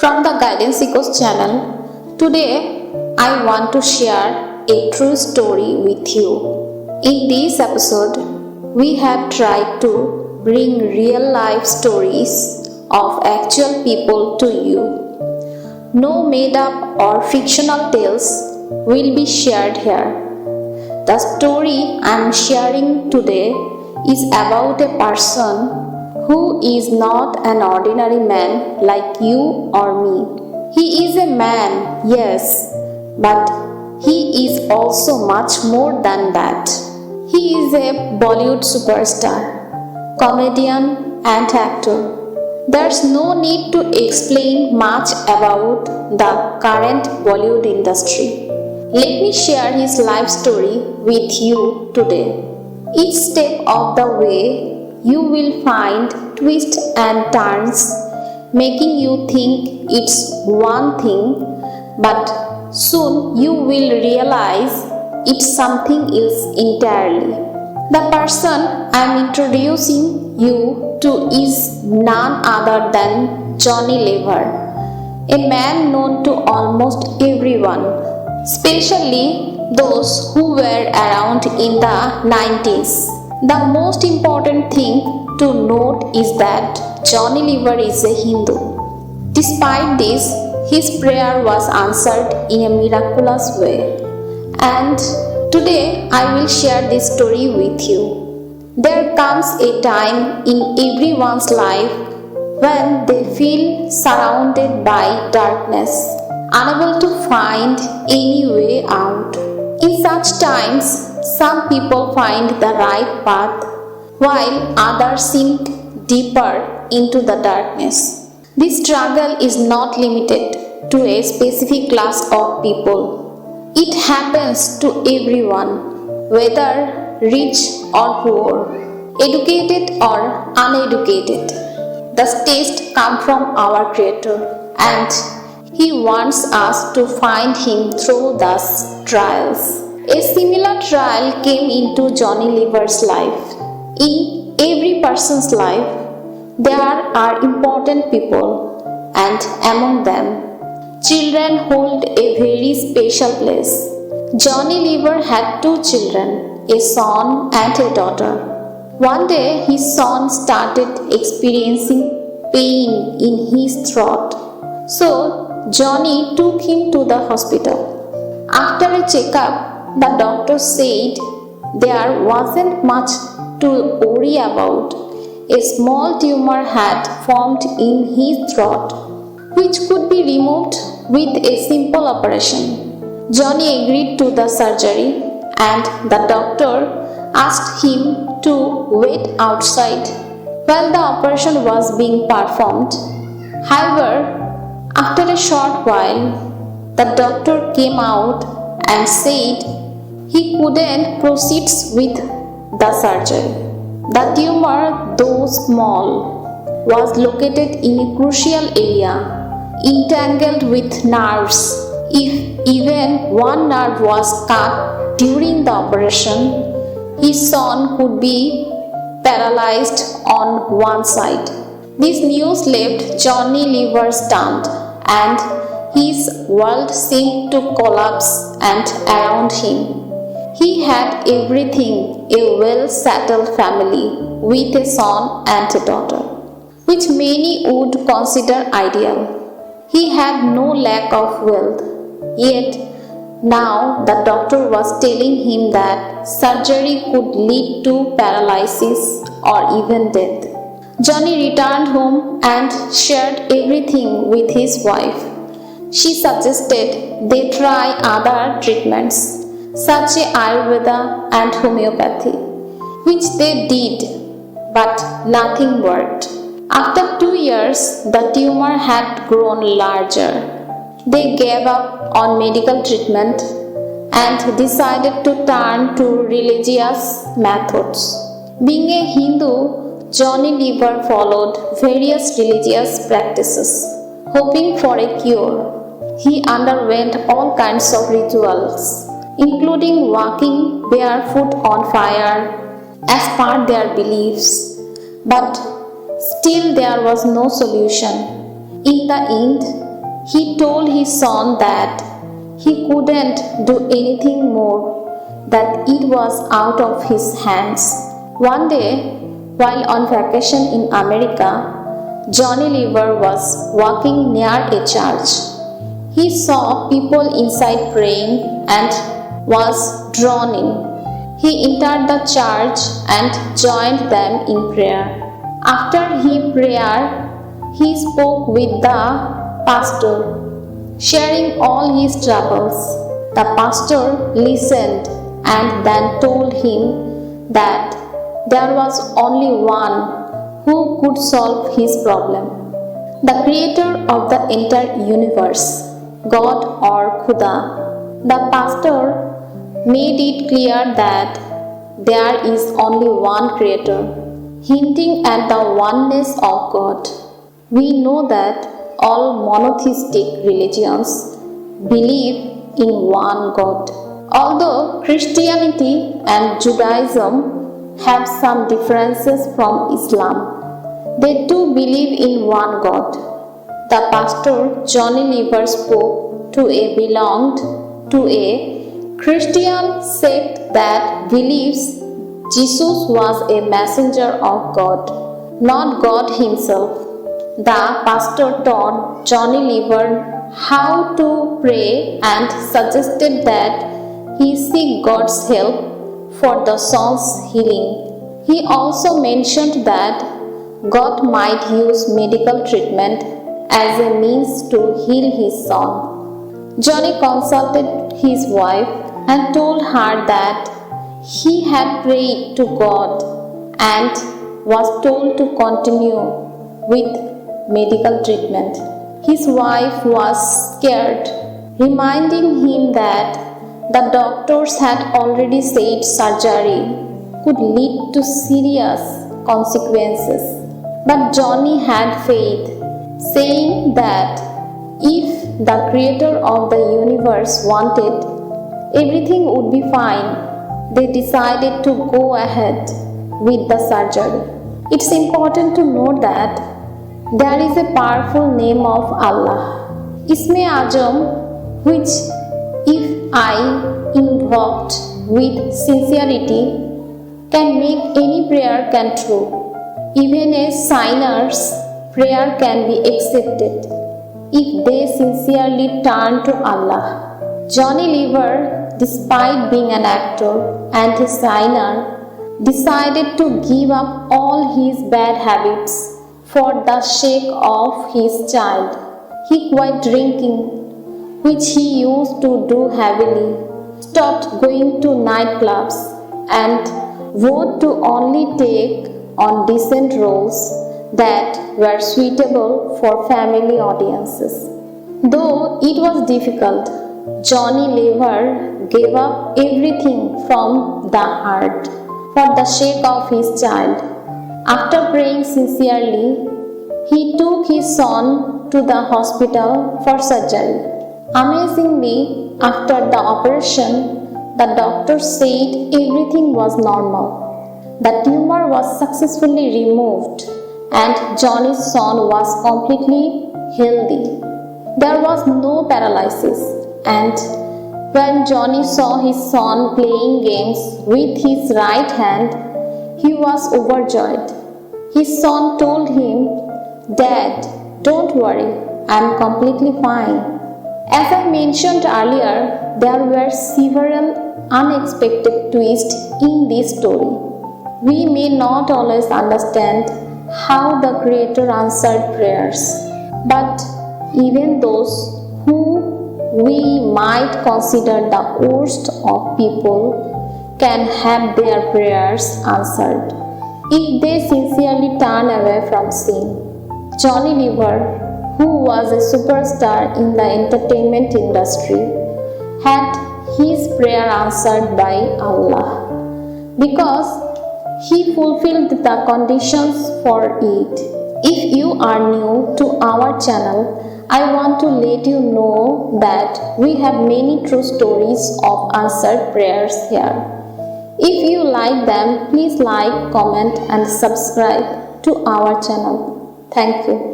from the GuidanceEchoes channel. Today I want to share a true story with you. In this episode, we have tried to bring real life stories of actual people to you. No made up or fictional tales will be shared here. The story I am sharing today is about a person who is not an ordinary man like you or me. He is a man, yes, but he is also much more than that. He is a Bollywood superstar, comedian and actor. There's no need to explain much about the current Bollywood industry. Let me share his life story with you today. Each step of the way, you will find twists and turns, making you think it's one thing, but soon you will realize it's something else entirely. The person I'm introducing you to is none other than Johnny Lever, a man known to almost everyone, especially those who were around in the 90s. The most important thing to note is that Johnny Lever is a Hindu. Despite this, his prayer was answered in a miraculous way. And today I will share this story with you. There comes a time in everyone's life when they feel surrounded by darkness, unable to find any way out. In such times, some people find the right path while others sink deeper into the darkness. This struggle is not limited to a specific class of people. It happens to everyone, whether rich or poor, educated or uneducated. The taste comes from our Creator, and He wants us to find Him through those trials. A similar trial came into Johnny Lever's life. In every person's life, there are important people, and among them, children hold a very special place. Johnny Lever had two children, a son and a daughter. One day, his son started experiencing pain in his throat. So, Johnny took him to the hospital. After a checkup, the doctor said there wasn't much to worry about. A small tumor had formed in his throat, which could be removed with a simple operation. Johnny agreed to the surgery, and the doctor asked him to wait outside while the operation was being performed. However, after a short while, the doctor came out and said he couldn't proceed with the surgery. The tumor, though small, was located in a crucial area, entangled with nerves. If even one nerve was cut during the operation, his son could be paralyzed on one side. This news left Johnny Lever stunned, and his world seemed to collapse and around him. He had everything, a well-settled family with a son and a daughter, which many would consider ideal. He had no lack of wealth, yet now the doctor was telling him that surgery could lead to paralysis or even death. Johnny returned home and shared everything with his wife. She suggested they try other treatments such as Ayurveda and homeopathy, which they did, but nothing worked. After 2 years, the tumor had grown larger. They gave up on medical treatment and decided to turn to religious methods. Being a Hindu, Johnny Lever followed various religious practices, hoping for a cure. He underwent all kinds of rituals, including walking barefoot on fire as per their beliefs. But still there was no solution. In the end, he told his son that he couldn't do anything more, that it was out of his hands. One day, while on vacation in America, Johnny Lever was walking near a church. He saw people inside praying and was drawn in. He entered the church and joined them in prayer. After he spoke with the pastor, sharing all his troubles. The pastor listened and then told him that there was only one who could solve his problem. The creator of the entire universe, God or Khuda. The pastor made it clear that there is only one creator, hinting at the oneness of God. We know that all monotheistic religions believe in one God. Although Christianity and Judaism have some differences from Islam, they too believe in one God. The pastor Johnny Lever spoke to belonged to a Christian sect that believes Jesus was a messenger of God, not God himself. The pastor taught Johnny Lever how to pray and suggested that he seek God's help for the son's healing. He also mentioned that God might use medical treatment as a means to heal his son. Johnny consulted his wife and told her that he had prayed to God and was told to continue with medical treatment. His wife was scared, reminding him that the doctors had already said surgery could lead to serious consequences. But Johnny had faith, saying that if the creator of the universe wanted, everything would be fine. They decided to go ahead with the surgery. It's important to note that there is a powerful name of Allah, Isme Azam, which if I invoked with sincerity can make any prayer come true. Even a sinner's prayer can be accepted if they sincerely turn to Allah. Johnny Lever, despite being an actor and a sinner, decided to give up all his bad habits for the sake of his child. He quit drinking, which he used to do heavily, stopped going to nightclubs, and vowed to only take on decent roles that were suitable for family audiences. Though it was difficult, Johnny Lever gave up everything from the heart for the sake of his child. After praying sincerely, he took his son to the hospital for surgery. Amazingly, after the operation, the doctor said everything was normal. The tumor was successfully removed and Johnny's son was completely healthy. There was no paralysis, and when Johnny saw his son playing games with his right hand, he was overjoyed. His son told him, "Dad, don't worry, I'm completely fine." As I mentioned earlier, there were several unexpected twists in this story. We may not always understand how the Creator answered prayers, but even those who we might consider the worst of people can have their prayers answered if they sincerely turn away from sin. Johnny Lever, who was a superstar in the entertainment industry, had his prayer answered by Allah because he fulfilled the conditions for it. If you are new to our channel, I want to let you know that we have many true stories of answered prayers here. If you like them, please like, comment and subscribe to our channel. Thank you.